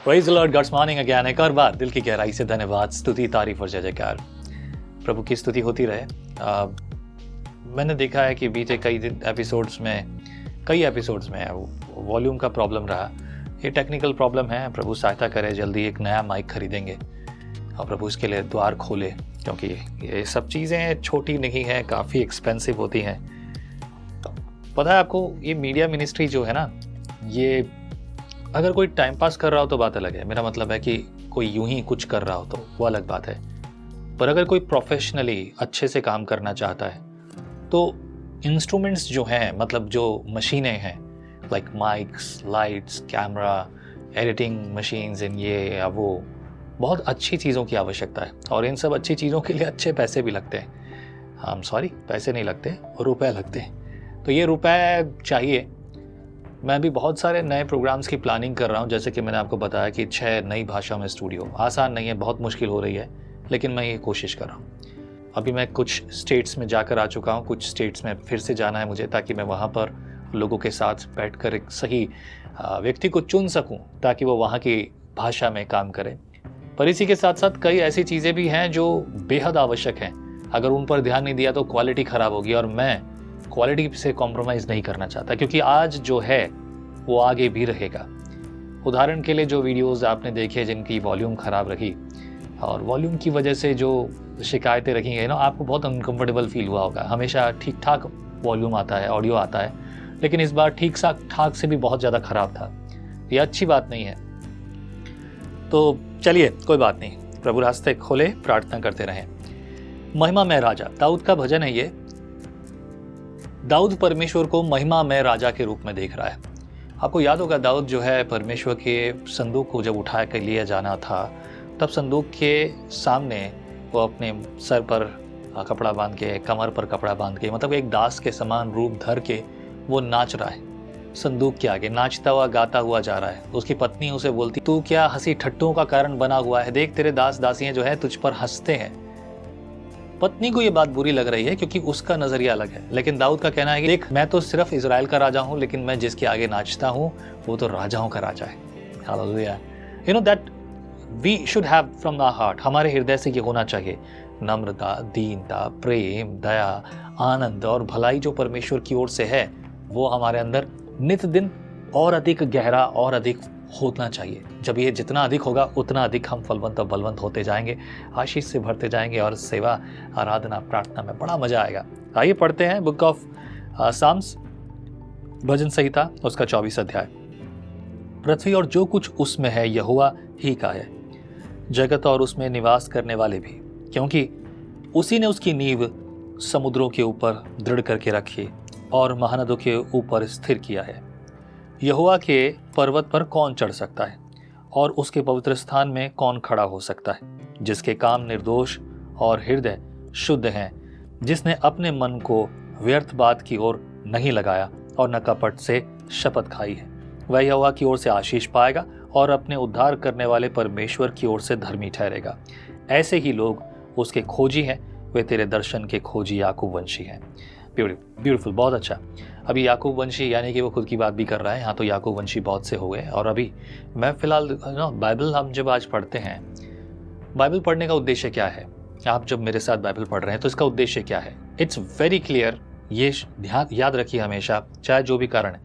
Praise the Lord, God's morning again. एक और बार दिल की गहराई से धन्यवाद, स्तुति, तारीफ और जय जयकार प्रभु की स्तुति होती रहे। मैंने देखा है कि बीते कई एपिसोड्स में वॉल्यूम का प्रॉब्लम रहा। ये टेक्निकल प्रॉब्लम है, प्रभु सहायता करे, जल्दी एक नया माइक खरीदेंगे और प्रभु इसके लिए द्वार खोले, क्योंकि ये सब चीज़ें छोटी नहीं हैं, काफ़ी एक्सपेंसिव होती हैं। पता है आपको, ये मीडिया मिनिस्ट्री जो है ना, ये अगर कोई टाइम पास कर रहा हो तो बात अलग है। मेरा मतलब है कि कोई यूं ही कुछ कर रहा हो तो वो अलग बात है, पर अगर कोई प्रोफेशनली अच्छे से काम करना चाहता है तो इंस्ट्रूमेंट्स जो हैं, मतलब जो मशीनें हैं, like mics, lights, camera, editing machines, इन ये या वो, बहुत अच्छी चीज़ों की आवश्यकता है। और इन सब अच्छी चीज़ों के लिए अच्छे पैसे भी लगते हैं। सॉरी, पैसे नहीं लगते, रुपए लगते हैं। तो ये रुपए चाहिए। मैं भी बहुत सारे नए प्रोग्राम्स की प्लानिंग कर रहा हूँ, जैसे कि मैंने आपको बताया कि 6 नई भाषा में स्टूडियो। आसान नहीं है, बहुत मुश्किल हो रही है, लेकिन मैं ये कोशिश कर रहा हूँ। अभी मैं कुछ स्टेट्स में जाकर आ चुका हूँ, कुछ स्टेट्स में फिर से जाना है मुझे, ताकि मैं वहाँ पर लोगों के साथ बैठकर एक सही व्यक्ति को चुन सकूँ, ताकि वो वहाँ की भाषा में काम करे। पर इसी के साथ साथ कई ऐसी चीज़ें भी हैं जो बेहद आवश्यक हैं। अगर उन पर ध्यान नहीं दिया तो क्वालिटी ख़राब होगी, और मैं क्वालिटी से कॉम्प्रोमाइज़ नहीं करना चाहता, क्योंकि आज जो है वो आगे भी रहेगा। उदाहरण के लिए जो वीडियोस आपने देखे जिनकी वॉल्यूम ख़राब रही, और वॉल्यूम की वजह से जो शिकायतें रखी गई ना, आपको बहुत अनकम्फर्टेबल फील हुआ होगा। हमेशा ठीक ठाक वॉल्यूम आता है, ऑडियो आता है, लेकिन इस बार ठीक ठाक से भी बहुत ज़्यादा ख़राब था। ये अच्छी बात नहीं है। तो चलिए, कोई बात नहीं, प्रभु रास्ते खोले, प्रार्थना करते रहें। महिमा में राजा, दाऊद का भजन है ये। दाऊद परमेश्वर को महिमा में राजा के रूप में देख रहा है। आपको याद होगा, दाऊद जो है, परमेश्वर के संदूक को जब उठा कर लिया जाना था, तब संदूक के सामने वो अपने सर पर कपड़ा बांध के, कमर पर कपड़ा बांध के, मतलब एक दास के समान रूप धर के वो नाच रहा है संदूक के आगे, नाचता हुआ गाता हुआ जा रहा है। उसकी पत्नी उसे बोलती, तू क्या हंसी ठट्टों का कारण बना हुआ है, देख तेरे दास दासियां जो है तुझ पर हंसते हैं। पत्नी को ये बात बुरी लग रही है, क्योंकि उसका नजरिया अलग है। लेकिन दाऊद का कहना है कि देख, मैं तो सिर्फ इजराइल का राजा हूं, लेकिन मैं जिसके आगे नाचता हूं वो तो राजाओं का राजा है। Hallelujah. You know that we should have from the heart. हमारे हृदय से ये होना चाहिए। नम्रता, दीनता, प्रेम, दया, आनंद और भलाई जो परमेश्वर की ओर से है, वो हमारे अंदर नित दिन और अधिक गहरा और अधिक होना चाहिए। जब ये जितना अधिक होगा, उतना अधिक हम फलवंत और बलवंत होते जाएंगे, आशीष से भरते जाएंगे, और सेवा, आराधना, प्रार्थना में बड़ा मजा आएगा। आइए पढ़ते हैं बुक ऑफ साम्स, भजन संहिता, उसका 24 अध्याय। पृथ्वी और जो कुछ उसमें है यहोवा ही का है, जगत और उसमें निवास करने वाले भी, क्योंकि उसी ने उसकी नींव समुद्रों के ऊपर दृढ़ करके रखी और महानदों के ऊपर स्थिर किया है। यहोवा के पर्वत पर कौन चढ़ सकता है, और उसके पवित्र स्थान में कौन खड़ा हो सकता है? जिसके काम निर्दोष और हृदय शुद्ध हैं, जिसने अपने मन को व्यर्थ बात की ओर नहीं लगाया और न कपट से शपथ खाई है, वह यहोवा की ओर से आशीष पाएगा और अपने उद्धार करने वाले परमेश्वर की ओर से धर्मी ठहरेगा। ऐसे ही लोग उसके खोजी हैं, वे तेरे दर्शन के खोजी याकूब वंशी हैं। ब्यूटीफुल, बहुत अच्छा। अभी याकूब वंशी यानी कि वो खुद की बात भी कर रहा है। यहाँ तो याकूब वंशी बहुत से हो गए। और अभी मैं फिलहाल बाइबल हम जब आज पढ़ते हैं, बाइबल पढ़ने का उद्देश्य क्या है? आप जब मेरे साथ बाइबल पढ़ रहे हैं तो इसका उद्देश्य क्या है? It's very clear. ये ध्यान याद रखिए हमेशा, चाहे जो भी कारण है,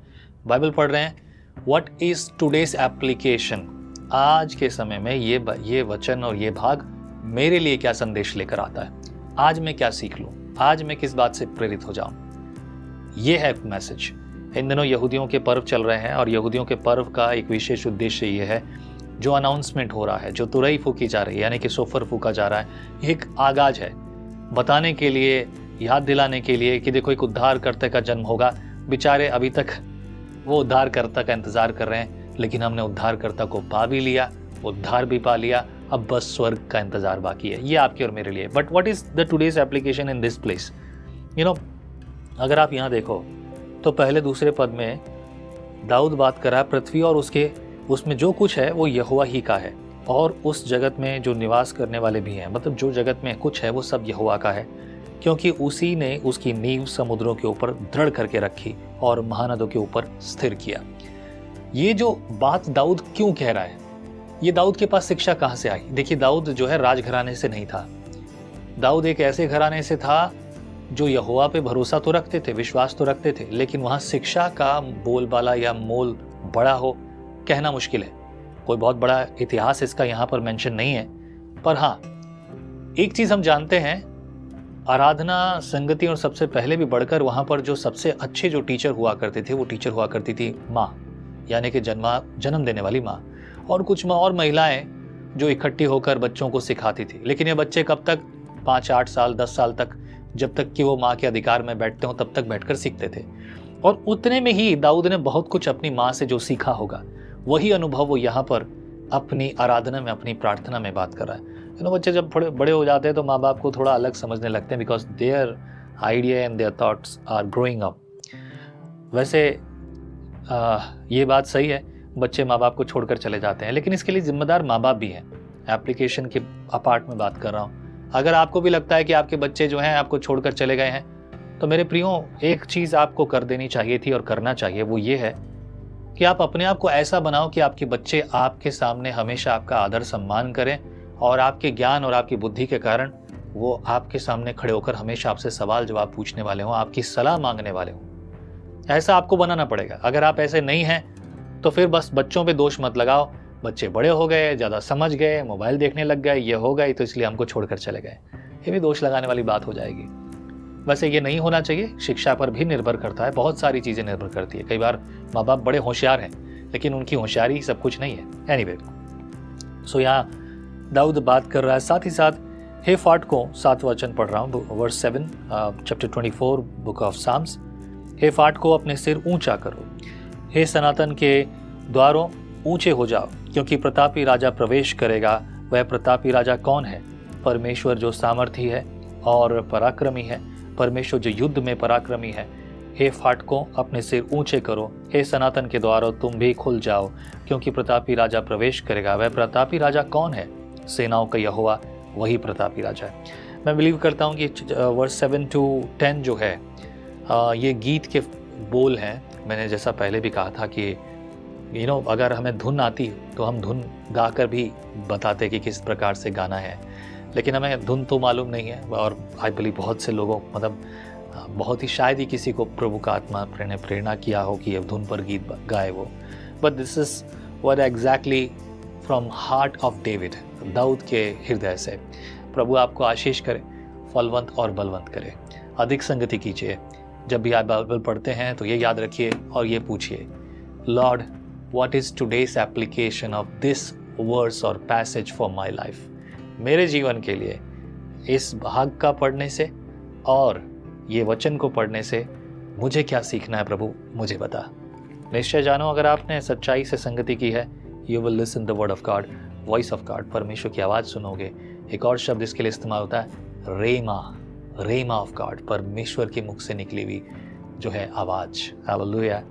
बाइबल पढ़ रहे हैं, व्हाट इज टुडेज एप्लीकेशन? आज के समय में ये वचन और ये भाग मेरे लिए क्या संदेश लेकर आता है? आज मैं क्या सीख लूँ? आज मैं किस बात से प्रेरित हो जाऊं? ये है मैसेज। इन दिनों यहूदियों के पर्व चल रहे हैं, और यहूदियों के पर्व का एक विशेष उद्देश्य ये है, जो अनाउंसमेंट हो रहा है, जो तुरई फूकी जा रही है, यानी कि सोफर फूका जा रहा है, ये एक आगाज है बताने के लिए, याद दिलाने के लिए कि देखो एक उद्धारकर्ता का जन्म होगा। बेचारे अभी तक वो उद्धारकर्ता का इंतजार कर रहे हैं, लेकिन हमने उद्धारकर्ता को पा भी लिया, उद्धार भी पा लिया, अब बस स्वर्ग का इंतजार बाकी है। ये आपके और मेरे लिए। But what is the today's application in this place? You know, अगर आप यहाँ देखो तो पहले दूसरे पद में दाऊद बात कर रहा है, पृथ्वी और उसमें जो कुछ है वो यहोवा ही का है, और उस जगत में जो निवास करने वाले भी हैं, मतलब जो जगत में कुछ है वो सब यहोवा का है, क्योंकि उसी ने उसकी नींव समुद्रों के ऊपर दृढ़ करके रखी और महानदों के ऊपर स्थिर किया। ये जो बात दाऊद क्यों कह रहा है, ये दाऊद के पास शिक्षा कहाँ से आई? देखिए, दाऊद जो है राजघराने से नहीं था। दाऊद एक ऐसे घराने से था जो यहोवा पे भरोसा तो रखते थे, विश्वास तो रखते थे, लेकिन वहां शिक्षा का बोलबाला या मोल बड़ा हो कहना मुश्किल है। कोई बहुत बड़ा इतिहास इसका यहाँ पर मेंशन नहीं है, पर हाँ एक चीज हम जानते हैं, आराधना संगति और सबसे पहले भी बढ़कर वहां पर जो सबसे अच्छे जो टीचर हुआ करते थे वो टीचर हुआ करती थी माँ, यानी कि जन्म देने वाली माँ, और कुछ माँ और महिलाएं जो इकट्ठी होकर बच्चों को सिखाती थी। लेकिन ये बच्चे कब तक? 5-8 साल 10 साल तक, जब तक कि वो माँ के अधिकार में बैठते हो तब तक बैठकर सीखते थे। और उतने में ही दाऊद ने बहुत कुछ अपनी माँ से जो सीखा होगा वही अनुभव वो यहाँ पर अपनी आराधना में, अपनी प्रार्थना में बात कर रहा है। बच्चे जब थोड़े बड़े हो जाते हैं तो माँ बाप को थोड़ा अलग समझने लगते हैं, because their idea and their thoughts are growing up. वैसे ये बात सही है, बच्चे माँ बाप को छोड़कर चले जाते हैं, लेकिन इसके लिए जिम्मेदार माँ बाप भी हैं। एप्लीकेशन के अपार्ट में बात कर रहा हूँ। अगर आपको भी लगता है कि आपके बच्चे जो हैं आपको छोड़कर चले गए हैं, तो मेरे प्रियो, एक चीज़ आपको कर देनी चाहिए थी और करना चाहिए, वो ये है कि आप अपने आप को ऐसा बनाओ कि आपके बच्चे आपके सामने हमेशा आपका आदर सम्मान करें, और आपके ज्ञान और आपकी बुद्धि के कारण वो आपके सामने खड़े होकर हमेशा आपसे सवाल जवाब पूछने वाले हों, आपकी सलाह मांगने वाले हों। ऐसा आपको बनाना पड़ेगा। अगर आप ऐसे नहीं हैं तो फिर बस बच्चों पे दोष मत लगाओ, बच्चे बड़े हो गए, ज़्यादा समझ गए, मोबाइल देखने लग गए, ये हो गई तो इसलिए हमको छोड़कर चले गए, ये भी दोष लगाने वाली बात हो जाएगी। वैसे ये नहीं होना चाहिए। शिक्षा पर भी निर्भर करता है, बहुत सारी चीज़ें निर्भर करती है। कई बार माँ बाप बड़े होशियार हैं, लेकिन उनकी होशियारी सब कुछ नहीं है। एनीवे, सो यहाँ दाऊद बात कर रहा है। साथ ही साथ हे फाटकों, 7वां वचन पढ़ रहा हूँ, verse 7 chapter 24 book of Psalms. हे फाटकों, अपने सिर ऊंचा करो, हे सनातन के द्वारों ऊंचे हो जाओ, क्योंकि प्रतापी राजा प्रवेश करेगा। वह प्रतापी राजा कौन है? परमेश्वर जो सामर्थी है और पराक्रमी है, परमेश्वर जो युद्ध में पराक्रमी है। हे फाटकों, अपने सिर ऊंचे करो, हे सनातन के द्वारों तुम भी खुल जाओ, क्योंकि प्रतापी राजा प्रवेश करेगा। वह प्रतापी राजा कौन है? सेनाओं का यहोवा, वही प्रतापी राजा है। मैं बिलीव करता हूँ कि वर्स 7 to 10 जो है ये गीत के बोल हैं। मैंने जैसा पहले भी कहा था कि अगर हमें धुन आती तो हम धुन गाकर भी बताते कि किस प्रकार से गाना है, लेकिन हमें धुन तो मालूम नहीं है। और आई बिलीव बहुत से लोगों, मतलब बहुत ही शायद ही किसी को प्रभु का आत्मा ने प्रेरणा किया हो कि अब धुन पर गीत गाए वो। But this is what exactly from heart of David, Dawood के हृदय से। प्रभु आपको आशीष करे, फलवंत और बलवंत करे। अधिक संगति कीजिए। जब भी आप बाइबल पढ़ते हैं तो ये याद रखिए और ये पूछिए, Lord what is today's application of this verse और पैसेज फॉर माई लाइफ। मेरे जीवन के लिए इस भाग का पढ़ने से और ये वचन को पढ़ने से मुझे क्या सीखना है प्रभु, मुझे बता। निश्चय जानो, अगर आपने सच्चाई से संगति की है, you will listen the word of God, voice of God, परमेश्वर की आवाज़ सुनोगे। एक और शब्द इसके लिए इस्तेमाल होता है, रेमा, रेमा ऑफ गॉड, परमेश्वर के मुख से निकली हुई जो है आवाज़। Hallelujah,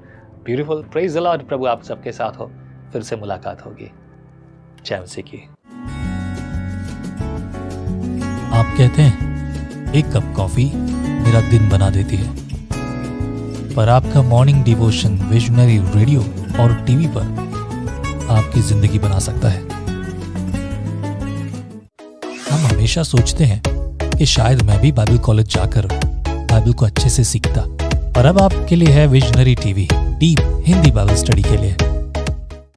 beautiful, praise the Lord. प्रभु आप सबके साथ हो, फिर से मुलाकात होगी। जय मसीह की। आप कहते हैं एक कप कॉफी मेरा दिन बना देती है, पर आपका मॉर्निंग डिवोशन विजनरी रेडियो और टीवी पर आपकी जिंदगी बना सकता है। हम हमेशा सोचते हैं कि शायद मैं भी बाइबल कॉलेज जाकर बाइबल को अच्छे से सीखता, पर अब आपके लिए है visionary TV, deep Hindi Bible study के लिए।